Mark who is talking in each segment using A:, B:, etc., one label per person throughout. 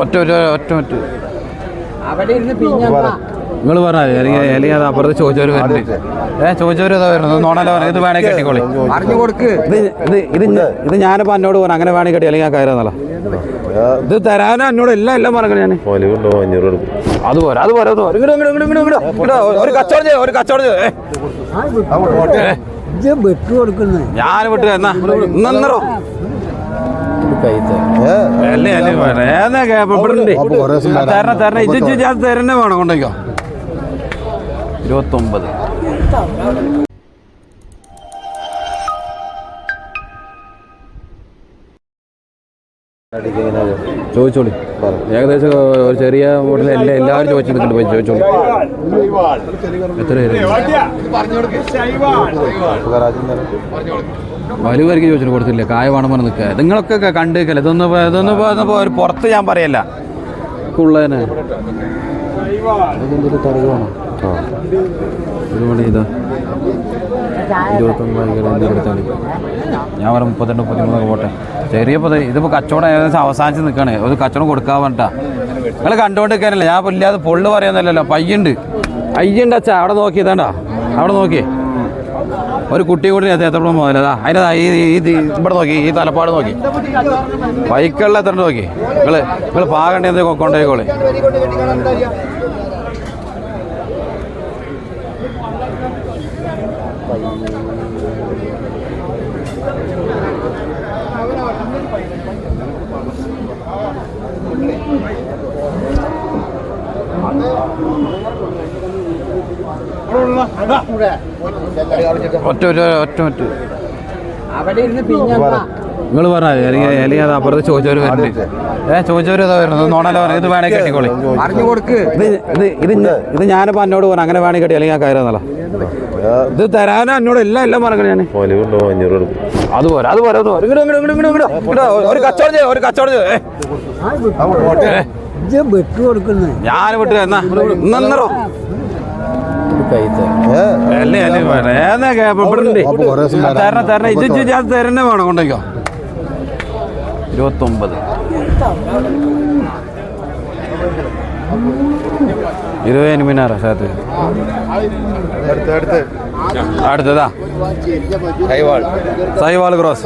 A: ഒറ്റ നിങ്ങൾ പറഞ്ഞാൽ അല്ലെങ്കിൽ അത് അപ്പുറത്ത് ചോദിച്ചവർ വരുന്നുണ്ട്. ചോദിച്ചവർ ഇതാ വരുന്നത് നോണല്ലോ പറഞ്ഞത്. ഇത് വേണമെങ്കിൽ കെട്ടിക്കോളി. ഇത് ഞാനിപ്പോൾ എന്നോട് പോകാൻ അങ്ങനെ വേണമെങ്കിൽ കെട്ടി അല്ലെങ്കിൽ ഞാൻ കയറുന്നല്ലോ. ഇത് തരാനോ എന്നോട് എല്ലാം പറഞ്ഞു ഞാൻ. അതുപോലെ ഒരു കച്ചവടം ഞാൻ വിട്ടു എന്നോ തരണ ഇത് തരണേ വേണം. കൊണ്ടേക്കോ 29 ചോദിച്ചോളി. ഏകദേശം ഒരു ചെറിയ മോഡൽ എല്ലാവരും ചോദിച്ചിട്ടുണ്ട്. പോയി ചോദിച്ചോളി എത്ര വലുവർക്ക് ചോദിച്ചിട്ട് കൊടുത്തില്ല. കായ വേണം പറഞ്ഞ് നിൽക്കുക. നിങ്ങളൊക്കെ കണ്ടേക്കല്ലേ. ഇതൊന്നും ഒരു പുറത്ത് ഞാൻ പറയല്ല. ഉള്ളതിന് തടവാണോ ഒരു മണി ഇതാ 29 എടുത്താൽ ഞാൻ പറയാം 32-33 പോട്ടെ. ചെറിയ ഇതിപ്പോൾ കച്ചവടം ഏകദേശം അവസാനിച്ച് നിൽക്കുകയാണ്. ഒരു കച്ചവടം കൊടുക്കാൻ വേണ്ട നിങ്ങൾ കണ്ടുകൊണ്ട് നിൽക്കാനല്ലേ. ഞാൻ ഇപ്പോൾ ഇല്ലാതെ പൊള്ളു പറയുന്നല്ലോ. പയ്യുണ്ട് അച്ഛാ. അവിടെ നോക്കി ഇതാണ്ടാ. അവിടെ നോക്കി ഒരു കുട്ടി കൂടി എത്രത്തോളം മുതലതാ അതിൻ്റെ ഇവിടെ നോക്കി. ഈ തലപ്പാട് നോക്കി. ബൈക്കുകളിൽ എത്ര നോക്കി. നിങ്ങൾ പാകണ്ട എന്ത് കൊണ്ടുപോയിക്കോളി. നിങ്ങൾ പറഞ്ഞാൽ അല്ലെങ്കിൽ അത് അപ്പുറത്ത് ചോദിച്ചവർ വരുന്നുണ്ട്. ചോദിച്ചവർ ഇതാ വരുന്നത് നോണല്ലോ പറഞ്ഞത്. ഇത് വേണമെങ്കിൽ കെട്ടിക്കോളി. ഇത് ഞാനിപ്പോൾ എന്നോട് പോകാൻ അങ്ങനെ വേണമെങ്കിൽ കെട്ടി അല്ലെങ്കിൽ ഞാൻ കയറുന്നല്ലോ. ഇത് തരാനോ എന്നോട് എല്ലാം പറഞ്ഞു ഞാൻ. അതുപോലെ ഒരു കച്ചവടം ഞാൻ വിട്ടു എന്നോ തരണ ഇത് തരണേ വേണം. കൊണ്ടേക്കോ 29 20 മിനാറ സാത്ത് അടുത്തതാ സൈവാൾ ക്രോസ്.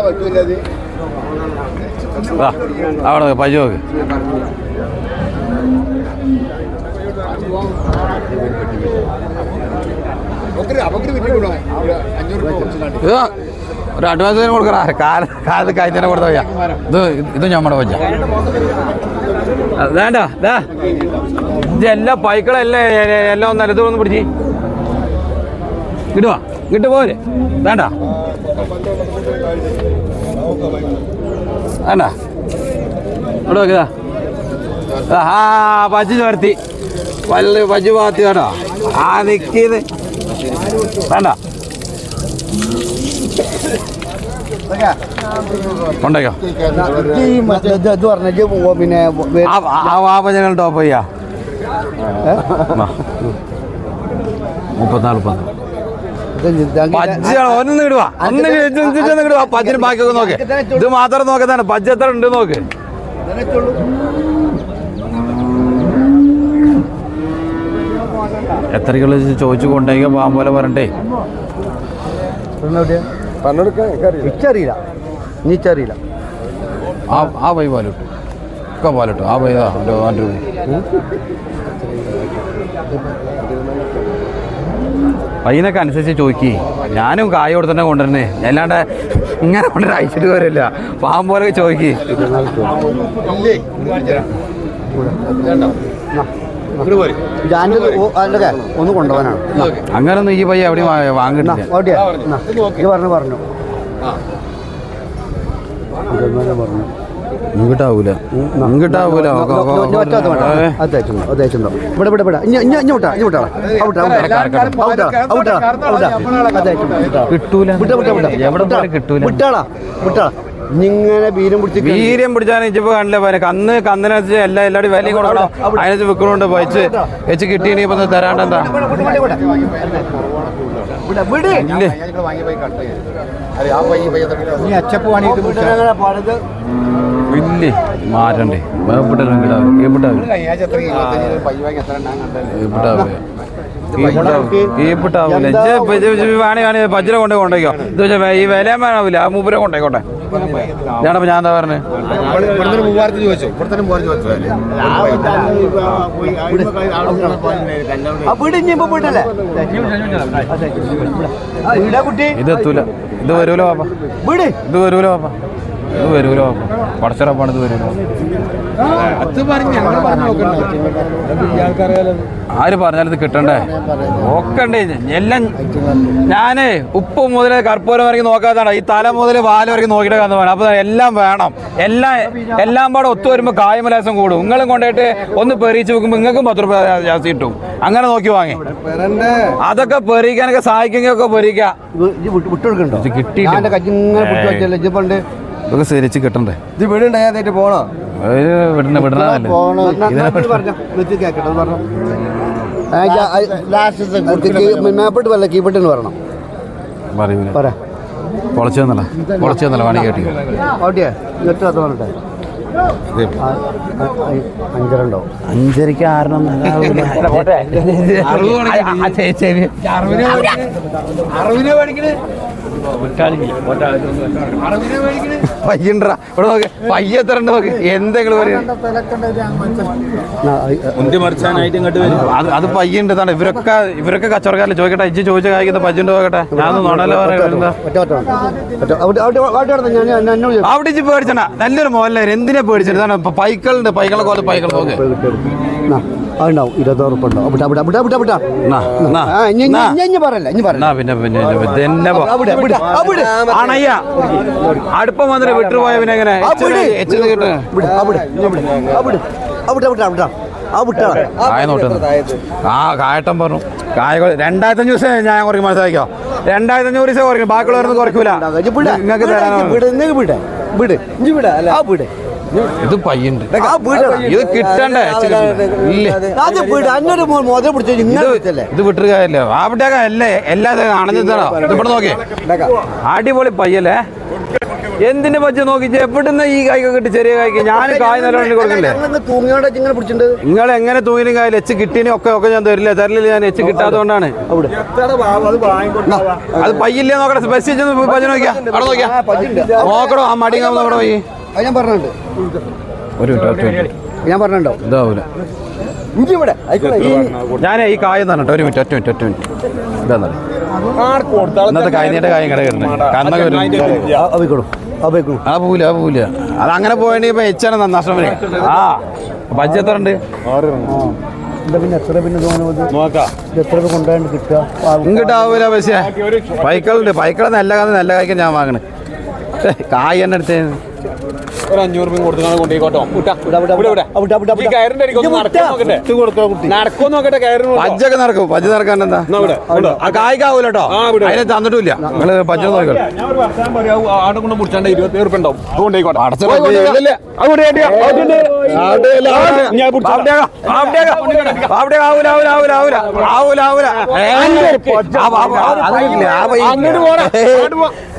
A: അവിടെ പജോക്ക് ഒരു അഡ്വാൻസ് കൊടുക്കണ കാലത്ത് കായ്ത്തന്നെ കൊടുത്ത വയ്യ. ഇത് ഞമ്മടെ വച്ച വേണ്ട. ഇതെല്ലാം പൈക്കളെല്ലാം ഒന്ന് നിലത്തോടൊന്ന് പിടിച്ച് കിട്ടുക പോലെ വേണ്ട ഇവിടെ നോക്കിയതാ. പജ്ജി ചേർത്തി പജ്ജി പാത്തി കേട്ടോ. നിക്കിയത് വേണ്ട കൊണ്ടേക്കോ. പിന്നെ ഞങ്ങൾ ടോപ്പ് ചെയ്യാ 34 പജ്ജിയാണ്. ഒന്നും ഇടുവാ പജ്ജിന് ബാക്കിയൊക്കെ നോക്കേ. ഇത് മാത്രം നോക്കുന്നതാണ്. പജ്ജ് എത്ര ഉണ്ട് നോക്ക്. എത്ര കിലോ ചോദിച്ചു കൊണ്ടേക്ക് പോകാൻ പോലെ പറഞ്ഞേ. എനിക്കറിയില്ല. ആ പൈ പാലിട്ടു ഒക്കെ പാലിട്ടു. ആ പൈ പയ്യനൊക്കെ അനുസരിച്ച് ചോദിക്കേ. ഞാനും കായ കൊടുത്തന്നെ കൊണ്ടുവരണേ. അല്ലാണ്ട് ഇങ്ങനെ കൊണ്ടുവരാൻ അയച്ചിട്ട് വരില്ല. പാമ്പ് പോലെ ചോദിക്കേ. ഒന്ന് കൊണ്ടുപോകാനാണ്. അങ്ങനൊന്നും ഈ പയ്യ എവിടെയും വാങ്ങിട്ടില്ല. പറഞ്ഞു ഇങ്ങോട്ടാവൂല.
B: ഇങ്ങനെ
A: വീര്യം പിടിച്ചാൽ ഇച്ചിപ്പോ കാണില്ല. കന്നിനനുസരിച്ച് എല്ലാവരും വിലയും കൊടുക്കണം. അതിനനുസരിച്ച് വിൽക്കണോണ്ട് വെച്ച് കിട്ടിയ ഇപ്പൊ തരാണ്ടെന്താ. വലിയ മാറ്റണ്ടേ പജ്ര കൊണ്ടേക്കോ ഇത് ഈ വില വേണമില്ല ആ മൂപ്പരെ കൊണ്ടേക്കോട്ടെ ഞാനപ്പോ ഞാൻ എന്താ പറഞ്ഞത് ഇത് എത്തൂല ഇത് വരൂലോ പാപ്പ ഇത് വരൂലോ പാപ്പ ഇത് വരൂലോ പടച്ചറപ്പാണ് ഇത് വരൂലോ ആര് പറഞ്ഞാലും ഇത് കിട്ടണ്ടേ നോക്കണ്ടേ എല്ലാം ഞാനേ ഉപ്പ് മുതൽ കർപ്പൂരം വരയ്ക്ക് നോക്കാതാണ് ഈ തല മുതൽ വാല വരയ്ക്ക് നോക്കിയിട്ട് കന്നു വേണം അപ്പൊ എല്ലാം വേണം എല്ലാം പാടെ ഒത്തു വരുമ്പോൾ കായ്മലാസം കൂടും നിങ്ങളും കൊണ്ടുപോയിട്ട് ഒന്ന് പെറിയിച്ച് വെക്കുമ്പോൾ നിങ്ങൾക്കും 10 രൂപ ജാസ്തി കിട്ടും അങ്ങനെ നോക്കി വാങ്ങി അതൊക്കെ പെറിയിക്കാനൊക്കെ സഹായിക്കെങ്കിലൊക്കെ പെറിയിക്കാം കിട്ടിയില്ല ഇതൊക്കെ ശരിച്ച് കിട്ടണ്ടേ ഇത് വീടുണ്ടായിട്ട് പോണോ വിടണല്ലേ മേപ്പോട്ട് വല്ല കീപ്പെട്ടിന് പറയണം പൊളച്ചു തന്നല്ല പണി കേട്ടി ഓട്ടിയാ പറഞ്ഞിട്ടെ 5 ഉണ്ടാവും 5:30 പയ്യണ്ടാ ഇവിടെ നോക്ക് പയ്യ എത്ര ഉണ്ട് നോക്ക് എന്തെങ്കിലും അത് പയ്യുണ്ട് ഇവരൊക്കെ കച്ചവടക്കാരിൽ ചോദിക്കട്ടെ ഇജ്ജ് ചോദിച്ച കായ്ക്കുന്ന പയ്യുണ്ട് നോക്കട്ടെ ഞാൻ നോണല്ലോ പറയുന്നത് അവിടെ ഇജ്ജ് പേടിച്ചണ നല്ലൊരു മോഹൻലാൽ എന്തിനാ പേടിച്ചിട്ടാണ് പൈക്കളുണ്ട് പൈക്കളെ പോലെ പൈക്കൾ നോക്ക്
B: അതുണ്ടാവും 20 ഉറുപ്പ് ഉണ്ടാവും
A: അണയ്യ അടുപ്പം വന്നിട്ട് വിട്ടുപോയ പിന്നെ എങ്ങനെ കായട്ടം പറഞ്ഞു കായ 2500 ദിവസം ഞാൻ കുറയ്ക്കും മനസ്സിലാക്കിയോ 2500 ദിവസം കുറയ്ക്കും ബാക്കിയുള്ളവരൊന്നും കുറയ്ക്കൂല നിങ്ങൾക്ക് ഇത് പയ്യുണ്ട് ഇത് കിട്ടണ്ടേ ഇത് വിട്ടു കാര്യല്ലേ അവിടെ അല്ലേ എല്ലാ അണഞ്ഞതാണോ ഇവിടെ നോക്കിയേ അടിപൊളി പയ്യല്ലേ എന്തിന്റെ പച്ച നോക്കി എവിടുന്ന് ഈ കായ്ക്ക് കിട്ടി ചെറിയ കായ്ക്ക് ഞാൻ കായ് നല്ലോണം കൊടുക്കണ്ടേ നിങ്ങൾ എങ്ങനെ തൂങ്ങിനും കായ് എച്ച് കിട്ടിയും ഒക്കെ ഞാൻ തരില്ല ഞാൻ എച്ച് കിട്ടാത്തതുകൊണ്ടാണ് അത് പയ്യില്ലേ നോക്കട്ടെ ബസ് പച്ച നോക്കിയാ അവിടെ നോക്കിയാ നോക്കണോ ആ മടി അവിടെ പോയി
B: ഞാൻ പറഞ്ഞിട്ടുണ്ട് ഞാൻ പറഞ്ഞോ
A: ഇതാവൂല ഞാനേ ഈ കായ തന്നെ ഒരു മിനിറ്റ് ഒറ്റ മിനിറ്റ് ഇതാ ഇന്നത്തെ കായനീട്ട കായം കിടക്കണ്ടേ ആ പോവില്ല അത് അങ്ങനെ പോയിട്ട് ഇപ്പൊ എച്ചാണ് നഷ്ടം വരും ആ പഞ്ച് എത്ര ഉണ്ട് ഇങ്ങോട്ടാവൂല പക്ഷേ പൈക്കളുടെ നല്ല കായ്ക്ക് ഞാൻ വാങ്ങണേ കായ് തന്നെ എടുത്തേ
C: ഒരു 500 രൂപ കൊടുത്തു കൊണ്ടേക്കോട്ടോ നടക്കും നോക്കട്ടെ
A: പജ്ജൊക്കെ നടക്കും പജ്ജ് നടക്കാൻ എന്താ ആ കായ്ക്കാവൂല കേട്ടോ അതിനെ തന്നിട്ടില്ല നിങ്ങള് പജ്ജ നോക്കാം
C: ആടെ കൊണ്ട് മുറിച്ചാണ്ട് 27 രൂപ ഉണ്ടാവും കൊണ്ടേക്കോട്ടെ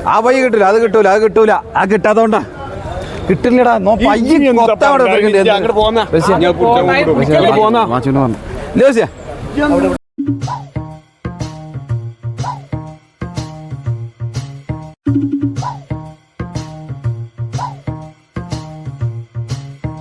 A: ആ പയ്യ കിട്ടൂല അത് കിട്ടൂല ആ കിട്ടാത്തോണ്ടാ കിട്ടില്ലടാ നോ പയ്യ പോന്ന